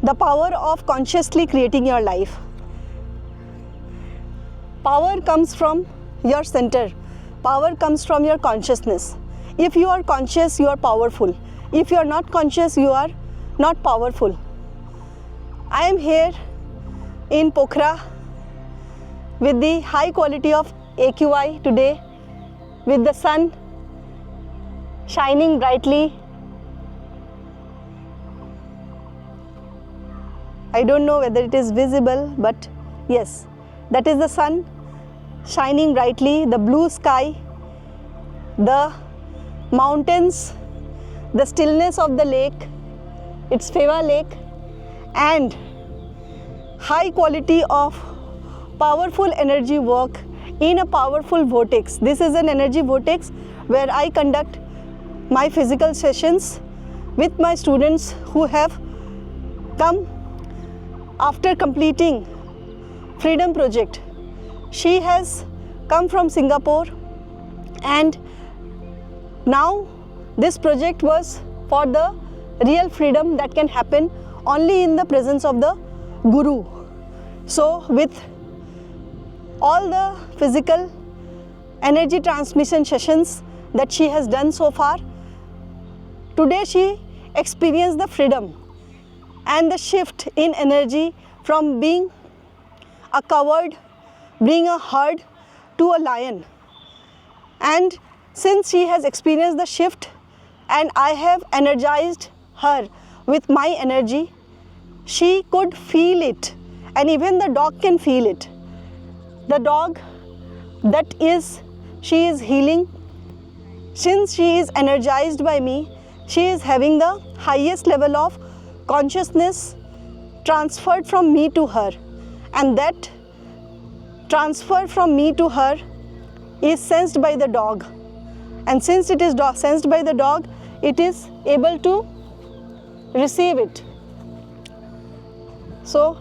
The power of consciously creating your life. Power comes from your center. Power comes from your consciousness. If you are conscious, you are powerful. If you are not conscious, you are not powerful. I am here in Pokhara with the high quality of AQI today, with the sun shining brightly. I don't know whether it is visible, but yes, that is the sun shining brightly, the blue sky, the mountains, the stillness of the lake, it's Feva Lake, and high quality of powerful energy work in a powerful vortex. This is an energy vortex where I conduct my physical sessions with my students who have come after completing Freedom Project. She has come from Singapore, and now this project was for the real freedom that can happen only in the presence of the Guru. So with all the physical energy transmission sessions that she has done so far, today she experienced the freedom and the shift in energy from being a coward, being a herd, to a lion. And since she has experienced the shift and I have energized her with my energy, she could feel it, and even the dog can feel it. The dog she is healing. Since she is energized by me, she is having the highest level of consciousness transferred from me to her, and that transfer from me to her is sensed by the dog, and since it is sensed by the dog, it is able to receive it. So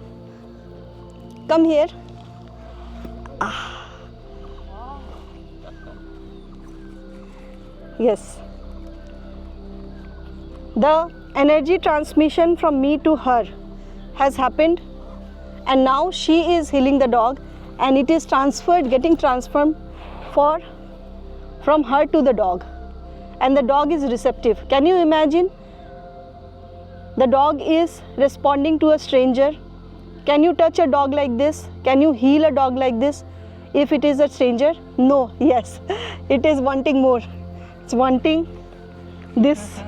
come here. Yes, the energy transmission from me to her has happened, and now she is healing the dog, and it is getting transformed from her to the dog, and the dog is receptive. Can you imagine? The dog is responding to a stranger. Can you touch a dog like this? Can you heal a dog like this if it is a stranger? No. Yes, it is wanting more. It's wanting this.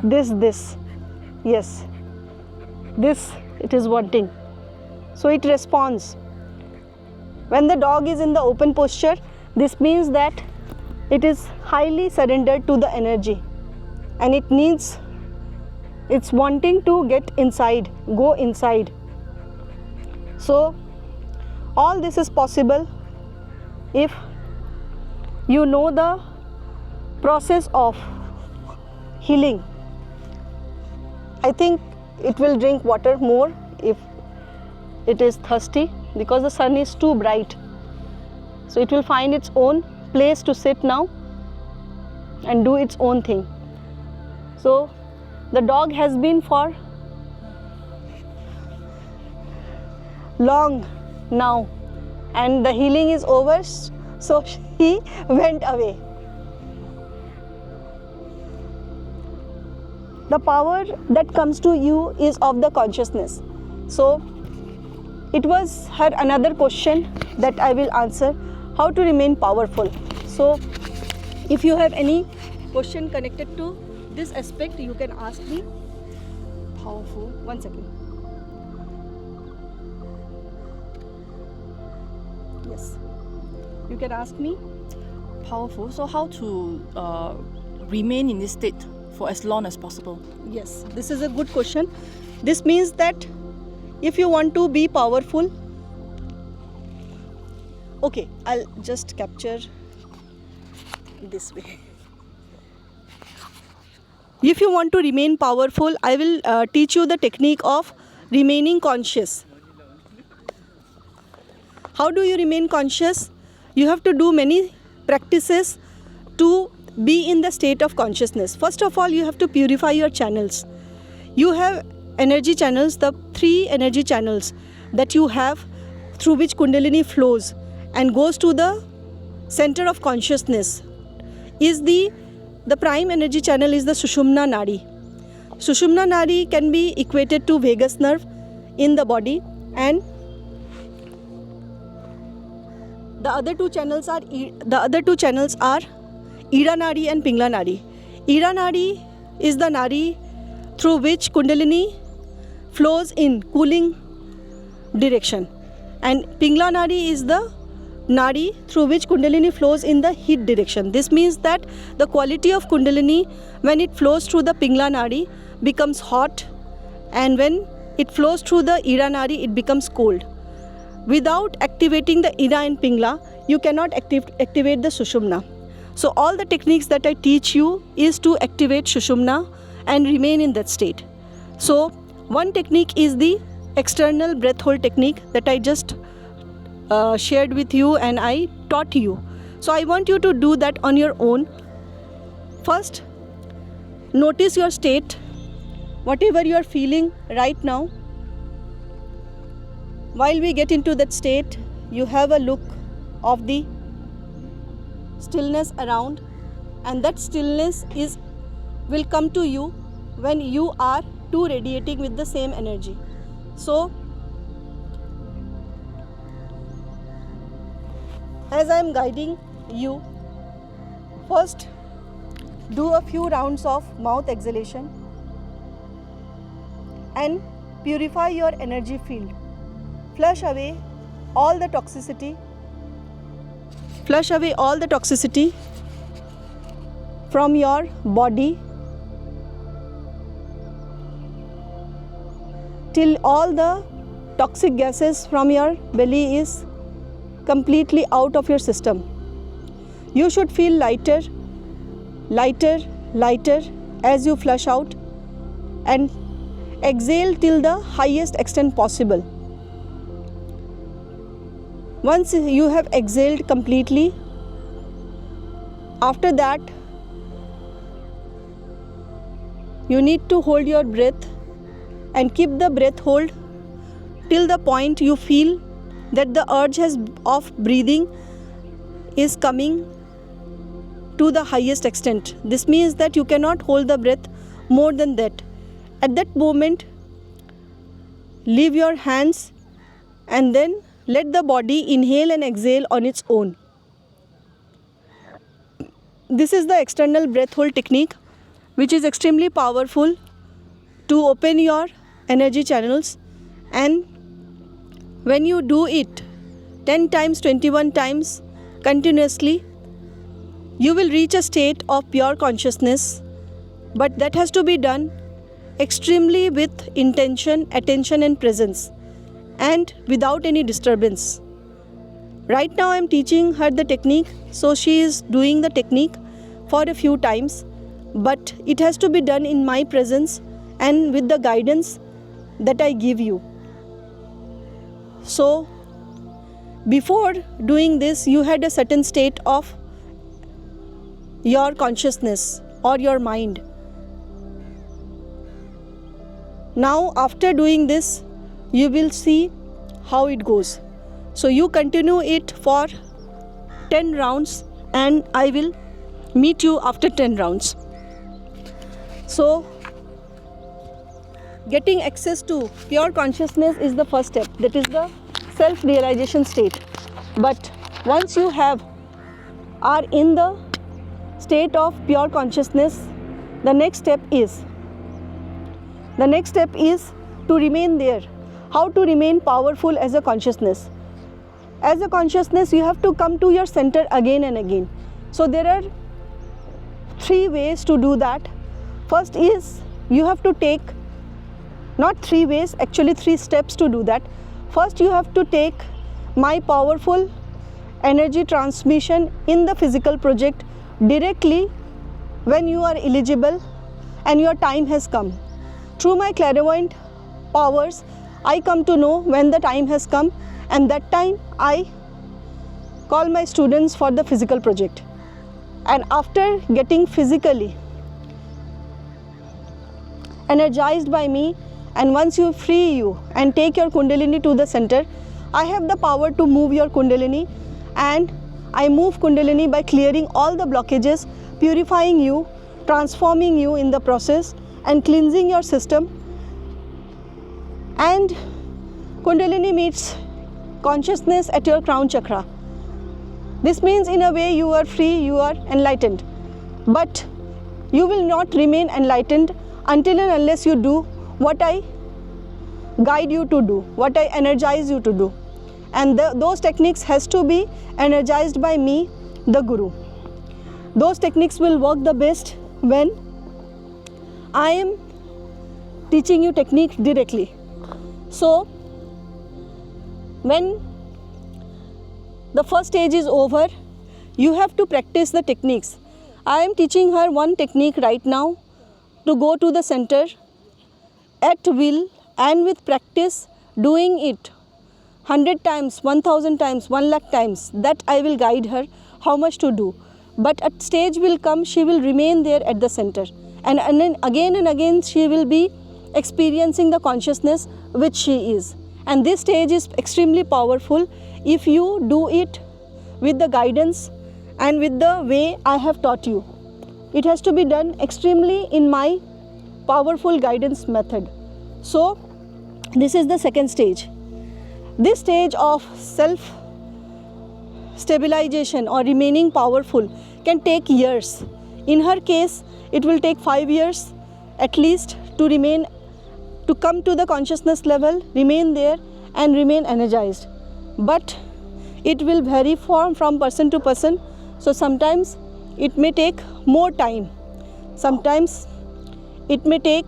Yes, this it is wanting. So it responds. When the dog is in the open posture, this means that it is highly surrendered to the energy, and it's wanting to get inside, go inside. So all this is possible if you know the process of healing. I think it will drink water more if it is thirsty, because the sun is too bright. So it will find its own place to sit now and do its own thing. So the dog has been for long now, and the healing is over, so he went away. The power that comes to you is of the consciousness. So it was her another question that I will answer: how to remain powerful. So if you have any question connected to this aspect, you can ask me. Powerful. One second. Yes, you can ask me. Powerful. So how to remain in this state for as long as possible? Yes, this is a good question. This means that if you want to be powerful, okay, I'll just capture this way. If you want to remain powerful, I will teach you the technique of remaining conscious. How do you remain conscious? You have to do many practices to be in the state of consciousness. First of all, you have to purify your channels. You have energy channels, the 3 energy channels that you have through which Kundalini flows and goes to the center of consciousness, is the prime energy channel is the Sushumna Nadi. Sushumna Nadi can be equated to vagus nerve in the body, and the other two channels are Ida Nadi and Pingla Nadi. Ida Nadi is the nadi through which Kundalini flows in cooling direction, and Pingla Nadi is the nadi through which Kundalini flows in the heat direction. This means that the quality of Kundalini when it flows through the Pingla Nadi becomes hot, and when it flows through the Ida Nadi it becomes cold. Without activating the Ida and Pingla, you cannot activate the Sushumna. So all the techniques that I teach you is to activate Sushumna and remain in that state. So one technique is the external breath hold technique that I just shared with you and I taught you. So I want you to do that on your own. First, notice your state, whatever you are feeling right now. While we get into that state, you have a look of the stillness around, and that stillness will come to you when you are too radiating with the same energy. So as I am guiding you, first do a few rounds of mouth exhalation and purify your energy field. Flush away all the toxicity. Flush away all the toxicity from your body till all the toxic gases from your belly is completely out of your system. You should feel lighter, lighter, lighter as you flush out, and exhale till the highest extent possible. Once you have exhaled completely, after that you need to hold your breath and keep the breath hold till the point you feel that the urge of breathing is coming to the highest extent. This means that you cannot hold the breath more than that. At that moment, leave your hands and then let the body inhale and exhale on its own. This is the external breath hold technique, which is extremely powerful to open your energy channels. And when you do it 10 times, 21 times continuously, you will reach a state of pure consciousness. But that has to be done extremely with intention, attention and presence, and without any disturbance. Right now I am teaching her the technique, so she is doing the technique for a few times, but it has to be done in my presence and with the guidance that I give you. So before doing this, you had a certain state of your consciousness or your mind. Now after doing this, you will see how it goes. So you continue it for 10 rounds and I will meet you after 10 rounds. So getting access to pure consciousness is the first step. That is the self-realization state. But once you are in the state of pure consciousness, the next step is to remain there. How to remain powerful as a consciousness? As a consciousness, you have to come to your center again and again. So there are 3 ways to do that. First is you have to take, not 3 ways, actually 3 steps to do that. First, you have to take my powerful energy transmission in the physical project directly when you are eligible and your time has come. Through my clairvoyant powers, I come to know when the time has come, and that time I call my students for the physical project. And after getting physically energized by me And once you free you and take your Kundalini to the center, I have the power to move your Kundalini, and I move Kundalini by clearing all the blockages, purifying you, transforming you in the process, and cleansing your system. And Kundalini meets consciousness at your crown chakra. This means in a way you are free, you are enlightened. But you will not remain enlightened until and unless you do what I guide you to do, what I energize you to do. And those techniques has to be energized by me, the Guru. Those techniques will work the best when I am teaching you technique directly. So, when the first stage is over, you have to practice the techniques. I am teaching her one technique right now to go to the center at will, and with practice, doing it 100 times, 1000 times, 1 lakh times, that I will guide her how much to do. But a stage will come, she will remain there at the center. And then again and again she will be experiencing the consciousness which she is. And this stage is extremely powerful if you do it with the guidance and with the way I have taught you. It has to be done extremely in my powerful guidance method. So, this is the second stage. This stage of self-stabilization or remaining powerful can take years. In her case, it will take 5 years at least to come to the consciousness level, remain there and remain energized. But it will vary from person to person. So sometimes it may take more time. Sometimes it may take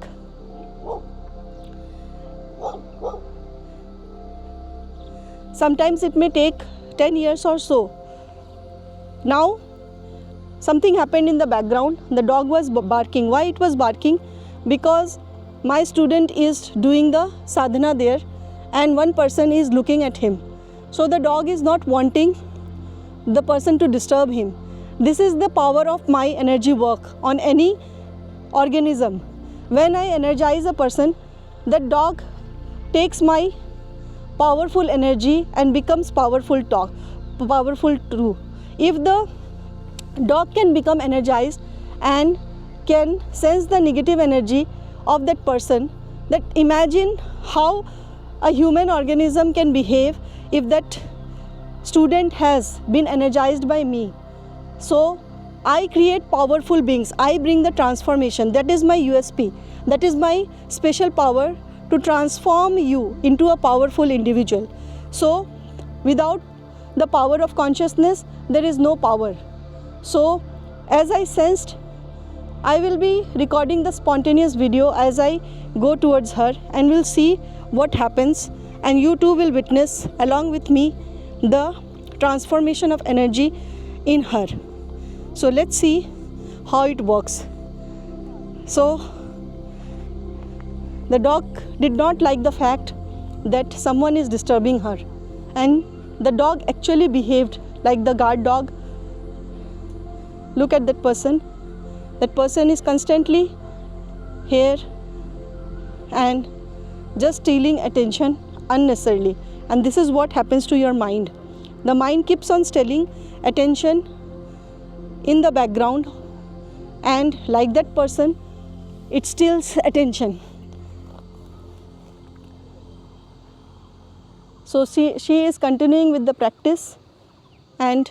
Sometimes it may take 10 years or so. Now, something happened in the background. The dog was barking. Why it was barking? Because my student is doing the sadhana there and one person is looking at him. So the dog is not wanting the person to disturb him. This is the power of my energy work on any organism. When I energize a person, that dog takes my powerful energy and becomes powerful too. If the dog can become energized and can sense the negative energy of that person, that imagine how a human organism can behave if that student has been energized by me. So I create powerful beings. I bring the transformation. That is my USP. That is my special power to transform you into a powerful individual. So without the power of consciousness, there is no power. So as I sensed, I will be recording the spontaneous video as I go towards her, and we'll see what happens, and you too will witness along with me the transformation of energy in her. So let's see how it works. So the dog did not like the fact that someone is disturbing her, and the dog actually behaved like the guard dog. Look at that person. That person is constantly here and just stealing attention unnecessarily. And this is what happens to your mind. The mind keeps on stealing attention in the background, and like that person, it steals attention. So she is continuing with the practice, and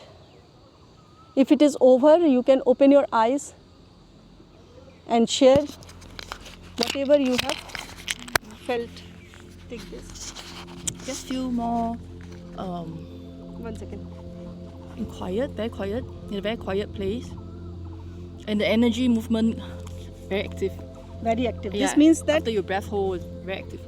if it is over, you can open your eyes and share whatever you have felt. Take this. Just feel more 1 second. very quiet, in a very quiet place. And the energy movement, very active. Very active. Yeah, This means that, after your breath hold, very active.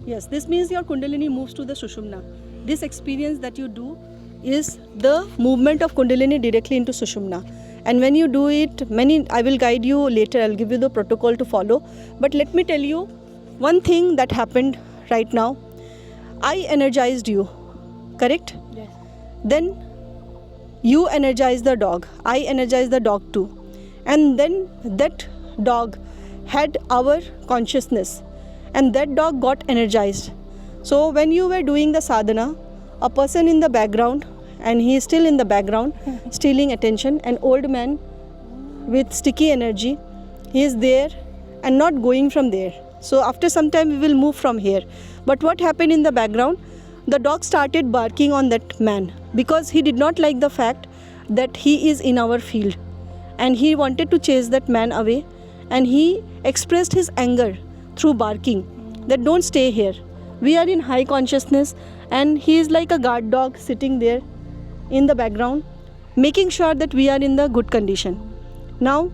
yes, this means your Kundalini moves to the Sushumna. This experience that you do is the movement of Kundalini directly into Sushumna. And when you do it, I will guide you later, I'll give you the protocol to follow. But let me tell you one thing that happened right now. I energized you, correct? Yes. Then you energize the dog. I energize the dog too. And then that dog had our consciousness. and that dog got energized. So when you were doing the sadhana, a person in the background, and he is still in the background, stealing attention, an old man with sticky energy, he is there and not going from there. So after some time we will move from here. But what happened in the background? The dog started barking on that man because he did not like the fact that he is in our field, and he wanted to chase that man away, and he expressed his anger through barking that don't stay here. We are in high consciousness, and he is like a guard dog sitting there in the background, making sure that we are in the good condition. Now,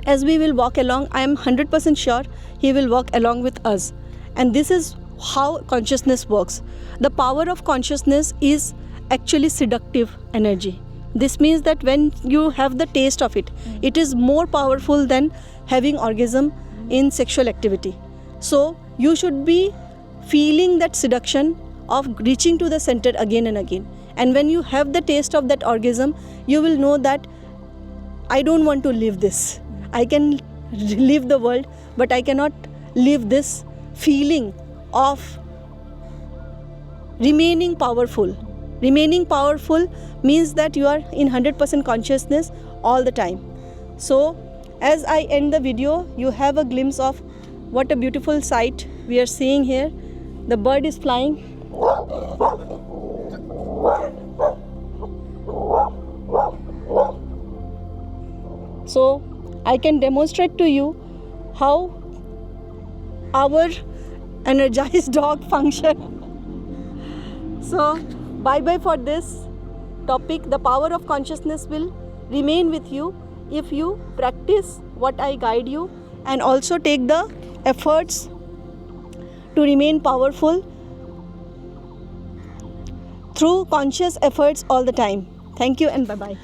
as we will walk along, I am 100% sure he will walk along with us. And this is how consciousness works. The power of consciousness is actually seductive energy. This means that when you have the taste of it, it is more powerful than having orgasm in sexual activity. So you should be feeling that seduction of reaching to the center again and again. And when you have the taste of that orgasm, you will know that I don't want to live this. I can live the world, but I cannot live this feeling of remaining powerful. Remaining powerful means that you are in 100% consciousness all the time. So as I end the video, you have a glimpse of what a beautiful sight we are seeing here. The bird is flying. So I can demonstrate to you how our energized dog function. So bye-bye for this topic. The power of consciousness will remain with you if you practice what I guide you, and also take the efforts to remain powerful through conscious efforts all the time. Thank you and bye-bye.